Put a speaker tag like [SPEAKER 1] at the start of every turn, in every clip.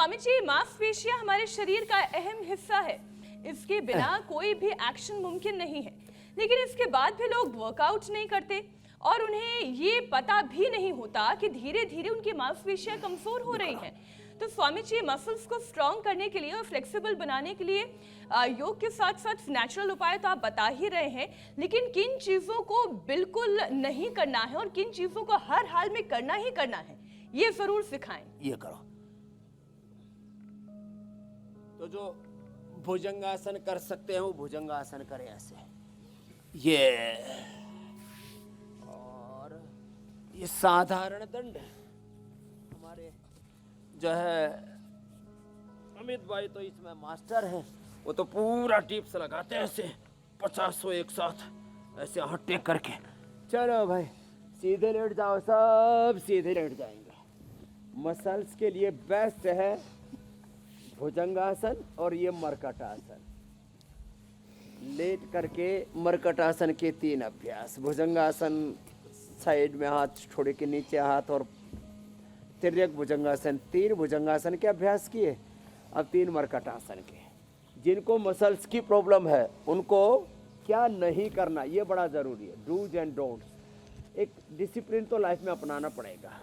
[SPEAKER 1] स्वामी जी, मांसपेशियां हमारे शरीर का अहम हिस्सा है। इसके बिना कोई भी एक्शन मुमकिन नहीं है, लेकिन इसके बाद भी लोग वर्कआउट नहीं करते और उन्हें ये पता भी नहीं होता कि धीरे धीरे उनकी मांसपेशियां कमजोर हो रही हैं। तो स्वामी जी, मसल्स को स्ट्रॉन्ग करने के लिए और फ्लेक्सिबल बनाने के लिए योग के साथ साथ नेचुरल उपाय तो आप बता ही रहे हैं, लेकिन किन चीजों को बिल्कुल नहीं करना है और किन चीजों को हर हाल में करना ही करना है, ये जरूर सिखाएं।
[SPEAKER 2] ये करो तो जो भुजंगासन कर सकते हैं वो भुजंगासन करें ऐसे, ये और ये साधारण दंड हमारे जो है अमित भाई तो इसमें मास्टर हैं, वो तो पूरा टिप्स लगाते हैं ऐसे 50 एक साथ ऐसे हाथ टेक करके। चलो भाई सीधे लेट जाओ, सब सीधे लेट जाएंगे। मसल्स के लिए बेस्ट है भुजंगासन और ये मरकटासन। लेट करके मरकटासन के 3 अभ्यास, भुजंगासन साइड में हाथ छोड़े के नीचे हाथ, और तिर्यक भुजंगासन। 3 भुजंगासन के अभ्यास किए, अब 3 मरकटासन के। जिनको मसल्स की प्रॉब्लम है उनको क्या नहीं करना ये बड़ा ज़रूरी है। डूज एंड डोंट्स, एक डिसिप्लिन तो लाइफ में अपनाना पड़ेगा।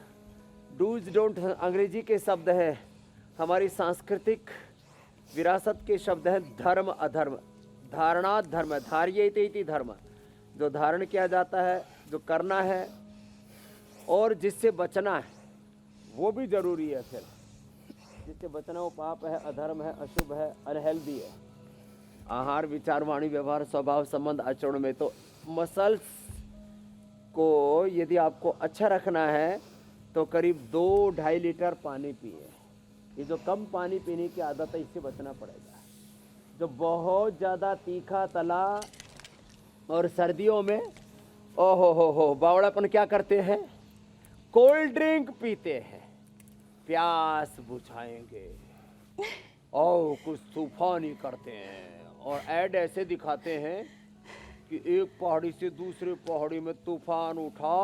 [SPEAKER 2] डूज डोंट अंग्रेजी के शब्द है, हमारी सांस्कृतिक विरासत के शब्द हैं धर्म अधर्म। धारणा धर्म, धार्येत इति धर्म, जो धारण किया जाता है, जो करना है और जिससे बचना है वो भी जरूरी है। फिर जिससे बचना वो पाप है, अधर्म है, अशुभ है, अनहेल्दी है। आहार, विचार, वाणी, व्यवहार, स्वभाव, संबंध, आचरण में तो मसल्स को यदि आपको अच्छा रखना है तो करीब 2-2.5 लीटर पानी पिए। ये जो कम पानी पीने की आदत है इससे बचना पड़ेगा। जो बहुत ज़्यादा तीखा तला और सर्दियों में ओहो बावड़ापन क्या करते हैं, कोल्ड ड्रिंक पीते हैं, प्यास बुझाएंगे और कुछ तूफानी करते हैं और ऐड ऐसे दिखाते हैं कि एक पहाड़ी से दूसरे पहाड़ी में तूफान उठा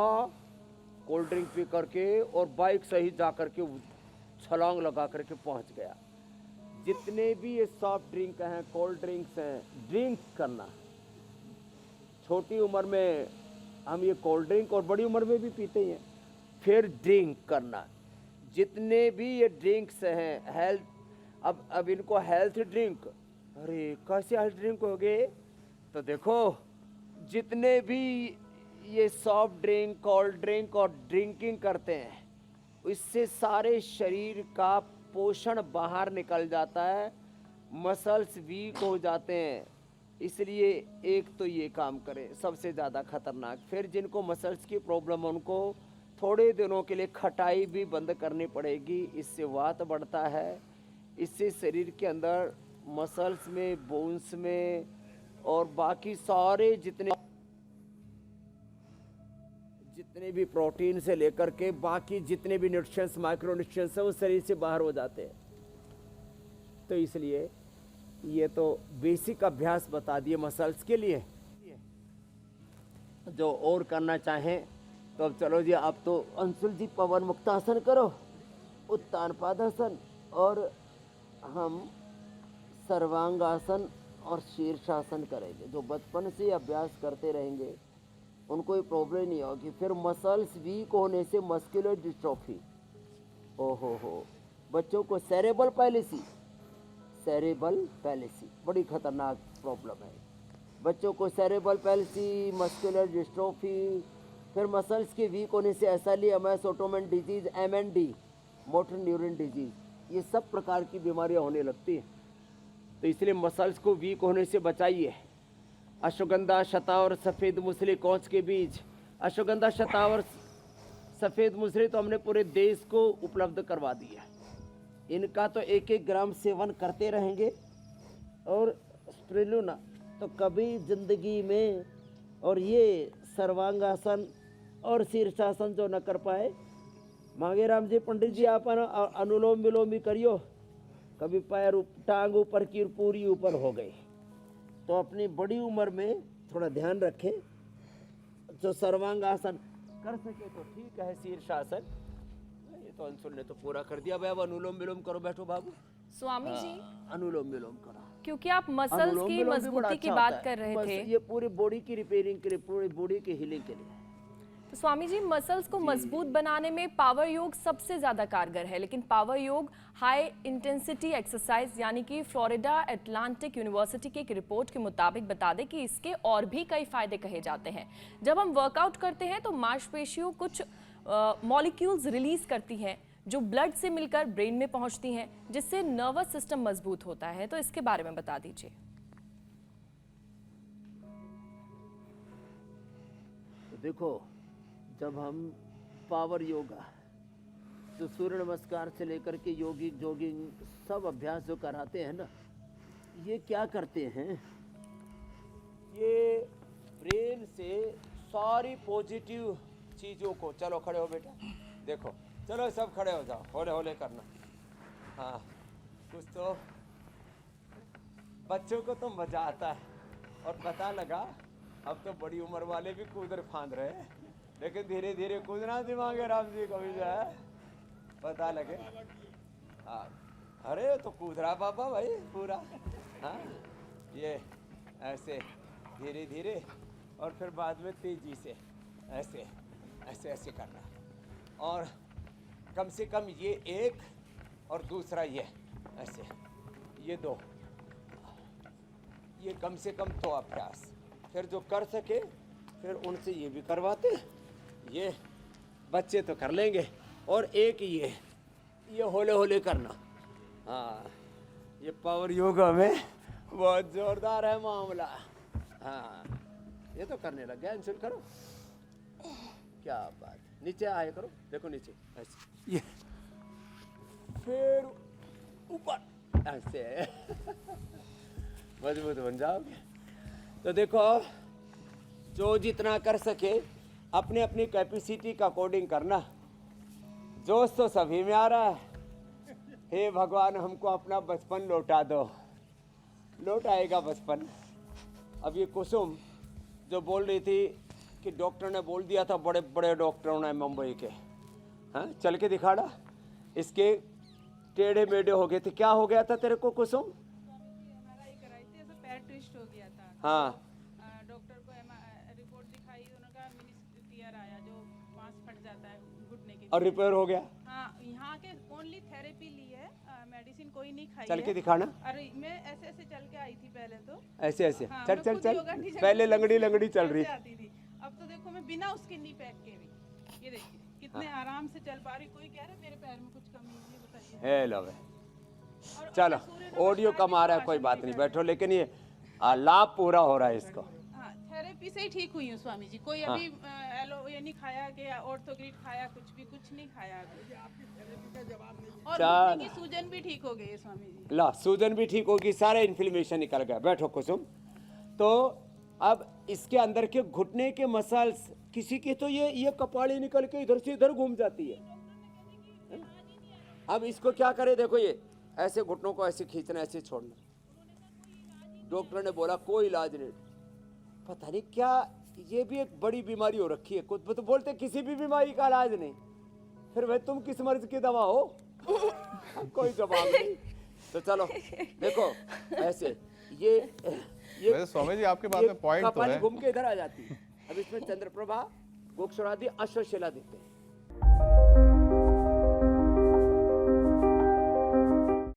[SPEAKER 2] कोल्ड ड्रिंक पी करके और बाइक से ही जा करके छलांग लगा करके पहुंच गया। जितने भी ये सॉफ्ट ड्रिंक हैं, कोल्ड ड्रिंक्स हैं, ड्रिंक करना। छोटी उम्र में हम ये कोल्ड ड्रिंक और बड़ी उम्र में भी पीते हैं, फिर ड्रिंक करना। जितने भी ये ड्रिंक्स हैं हेल्थ, अब इनको हेल्थ ड्रिंक, अरे कैसे हेल्थ ड्रिंक हो गए, तो देखो जितने भी ये सॉफ्ट ड्रिंक, कोल्ड ड्रिंक और ड्रिंकिंग करते हैं इससे सारे शरीर का पोषण बाहर निकल जाता है, मसल्स वीक हो जाते हैं। इसलिए एक तो ये काम करें सबसे ज़्यादा खतरनाक। फिर जिनको मसल्स की प्रॉब्लम है उनको थोड़े दिनों के लिए खटाई भी बंद करनी पड़ेगी, इससे वात बढ़ता है, इससे शरीर के अंदर मसल्स में, बोन्स में और बाकी सारे जितने भी प्रोटीन से लेकर के बाकी जितने भी न्यूट्रिएंट्स, माइक्रो न्यूट्रिएंट्स हैं वो शरीर से बाहर हो जाते हैं। तो इसलिए ये तो बेसिक अभ्यास बता दिए मसल्स के लिए। जो और करना चाहें तो अब चलो जी, आप तो अंशुल जी पवन मुक्तासन करो, उत्तान पादासन, और हम सर्वांगासन और शीर्षासन करेंगे। जो बचपन से अभ्यास करते रहेंगे उनको ये प्रॉब्लम नहीं होगी। फिर मसल्स वीक होने से मस्कुलर डिस्ट्रोफी, ओहो बच्चों को सेरेब्रल पैलिसी बड़ी खतरनाक प्रॉब्लम है। बच्चों को सेरेब्रल पैलिसी, मस्कुलर डिस्ट्रोफी, फिर मसल्स के वीक होने से SLE-MS, Ottoman disease, MND, motor neuron disease, ये सब प्रकार की बीमारियां होने लगती हैं। तो इसलिए मसल्स को वीक होने से बचाइए। अश्वगंधा, शतावर, सफ़ेद मूसली, कोंच के बीज। अश्वगंधा, शतावर, सफ़ेद मूसली तो हमने पूरे देश को उपलब्ध करवा दिया। इनका तो 1-1 ग्राम सेवन करते रहेंगे। और स्प्रुलिना तो कभी ज़िंदगी में, और ये सर्वांगासन और शीर्षासन जो न कर पाए, मांगेराम जी, पंडित जी आप अनुलोम विलोम भी करियो। कभी पैर टांग ऊपर की पूरी ऊपर हो गई, तो अपनी बड़ी उम्र में थोड़ा ध्यान रखें। जो सर्वांगासन कर सके तो ठीक है, शीर्षासन ये तो तो अंशुल ने तो पूरा कर दिया। अब अनुलोम विलोम करो, बैठो बाबू।
[SPEAKER 3] स्वामी जी,
[SPEAKER 2] अनुलोम विलोम करो।
[SPEAKER 3] क्योंकि आप मसल्स
[SPEAKER 2] अनुलोम
[SPEAKER 3] की
[SPEAKER 2] विलोम भी बड़ा
[SPEAKER 3] मजबूती की
[SPEAKER 2] अच्छा
[SPEAKER 3] बात
[SPEAKER 2] होता
[SPEAKER 3] कर
[SPEAKER 2] है।
[SPEAKER 3] रहे
[SPEAKER 2] बस
[SPEAKER 3] थे,
[SPEAKER 2] ये पूरी बॉडी की रिपेयरिंग के लिए, पूरी बॉडी की हीलिंग के लिए।
[SPEAKER 3] तो स्वामी जी मसल्स को मजबूत बनाने में पावर योग सबसे ज्यादा कारगर है, लेकिन पावर योग हाई इंटेंसिटी एक्सरसाइज यानी कि फ्लोरिडा अटलांटिक यूनिवर्सिटी की एक रिपोर्ट के मुताबिक बता दें कि इसके और भी कई फायदे कहे जाते हैं। जब हम वर्कआउट करते हैं तो मांसपेशियों कुछ मॉलिक्यूल्स रिलीज करती हैं जो ब्लड से मिलकर ब्रेन में पहुंचती हैं, जिससे नर्वस सिस्टम मजबूत होता है। तो इसके बारे में बता दीजिए।
[SPEAKER 2] देखो, जब हम पावर योगा, जो सूर्य नमस्कार से लेकर के योगिक जॉगिंग सब अभ्यास जो कराते हैं ना, ये क्या करते हैं, ये ब्रेन से सारी पॉजिटिव चीज़ों को, चलो खड़े हो बेटा, देखो, चलो सब खड़े हो जाओ, होले होले करना। हाँ, कुछ तो बच्चों को तो मजा आता है। और पता लगा अब तो बड़ी उम्र वाले भी कूद फांद रहे हैं, लेकिन धीरे धीरे कूदना दिमागे राम जी को भी जो है पता लगे। हाँ, अरे तो कूद रहा पापा भाई पूरा। हाँ, ये ऐसे धीरे धीरे और फिर बाद में तेजी से ऐसे ऐसे ऐसे करना। और कम से कम ये एक और दूसरा ये ऐसे, ये दो, ये कम से कम तो अभ्यास। फिर जो कर सके फिर उनसे ये भी करवाते, ये बच्चे तो कर लेंगे। और एक ये होले होले करना। हाँ, ये पावर योगा में बहुत जोरदार है मामला। हाँ, ये तो करने लग गया। अंशुल करो, क्या बात, नीचे आए करो, देखो नीचे ऐसे, ये फिर ऊपर ऐसे मजबूत बन जाओगे। तो देखो, जो जितना कर सके अपने अपनी कैपेसिटी का अकॉर्डिंग करना। जोश तो सभी में आ रहा है। हे भगवान, हमको अपना बचपन लौटा दो। लौट आएगा बचपन। अब ये कुसुम जो बोल रही थी कि डॉक्टर ने बोल दिया था, बड़े बड़े डॉक्टरों ने मुंबई के, हाँ चल के दिखाड़ा, इसके टेढ़े मेढ़े हो गए थे। क्या हो गया था तेरे को कुसुम?
[SPEAKER 4] एमआरआई कराई थी, ऐसे पैर ट्विस्ट हो गया था।
[SPEAKER 2] हाँ,
[SPEAKER 4] डॉक्टर को रिपोर्ट दिखाई, उन्होंने कहा मिनी टीयर आया, जो मांस फट जाता है घुटने के।
[SPEAKER 2] और रिपेयर हो गया?
[SPEAKER 4] हाँ, यहाँ के ओनली थेरेपी ली है, मेडिसिन कोई नहीं खाई
[SPEAKER 2] चल
[SPEAKER 4] है।
[SPEAKER 2] के दिखाना।
[SPEAKER 4] अरे मैं ऐसे ऐसे चल के आई थी पहले तो,
[SPEAKER 2] ऐसे ऐसे
[SPEAKER 4] हाँ,
[SPEAKER 2] चल
[SPEAKER 4] मैं
[SPEAKER 2] चल
[SPEAKER 4] खुद
[SPEAKER 2] चल।
[SPEAKER 4] योगा टीचर
[SPEAKER 2] पहले
[SPEAKER 4] थी,
[SPEAKER 2] लंगड़ी लंगड़ी चल रही।
[SPEAKER 4] ऐसे आती थी। अब तो देखो मैं बिना उसके नी पैक के भी, ये देखिए कितने आराम से चल पा रही। कोई कह रहा है मेरे पैर में कुछ कमी है, बताइए।
[SPEAKER 2] हे लो भाई,
[SPEAKER 4] और
[SPEAKER 2] चलो
[SPEAKER 4] सूर्य
[SPEAKER 2] ऑडियो
[SPEAKER 4] नमस्कार
[SPEAKER 2] कम आ रहा है,
[SPEAKER 4] भी
[SPEAKER 2] कोई
[SPEAKER 4] आसन
[SPEAKER 2] बात
[SPEAKER 4] भी
[SPEAKER 2] नहीं,
[SPEAKER 4] कर
[SPEAKER 2] बैठो। लेकिन ये लाभ पूरा हो रहा है इसको।
[SPEAKER 4] हाँ, थेरेपी से ही ठीक हुई हूँ स्वामी जी। कोई
[SPEAKER 2] हाँ।
[SPEAKER 4] अभी एलो ये नहीं खाया कि ऑर्थोग्रिड खाया, कुछ नहीं खाया अभी। और
[SPEAKER 2] चल।
[SPEAKER 4] घुटने की सूजन भी ठीक हो गई है स्वामी जी।
[SPEAKER 2] ला, सूजन भी ठीक होगी, सारा इन्फ्लेमेशन निकल गया। बैठो कुसुम। तो अब इसके अंदर के घुटने के मसल्स, किसी की तो ये कपाड़ी निकल के इधर से इधर घूम जाती है। अब इसको क्या करे, देखो ये ऐसे घुटनों को ऐसे खींचना, ऐसे छोड़ना। डॉक्टर ने बोला कोई इलाज नहीं। पता नहीं क्या, ये भी एक बड़ी बीमारी हो रखी है। कुछ तो बोलते किसी भी बीमारी का इलाज नहीं, फिर भाई तुम किस मर्ज की दवा हो? कोई जवाब नहीं। तो चलो देखो ऐसे, ये
[SPEAKER 5] वैसे स्वामी जी आपके बात में पॉइंट तो
[SPEAKER 2] कपाली
[SPEAKER 5] है।
[SPEAKER 2] घूम के इधर आ जाती है। अब इसमें चंद्रप्रभा, गोक्षरादि, अश्वशिला दिखते हैं।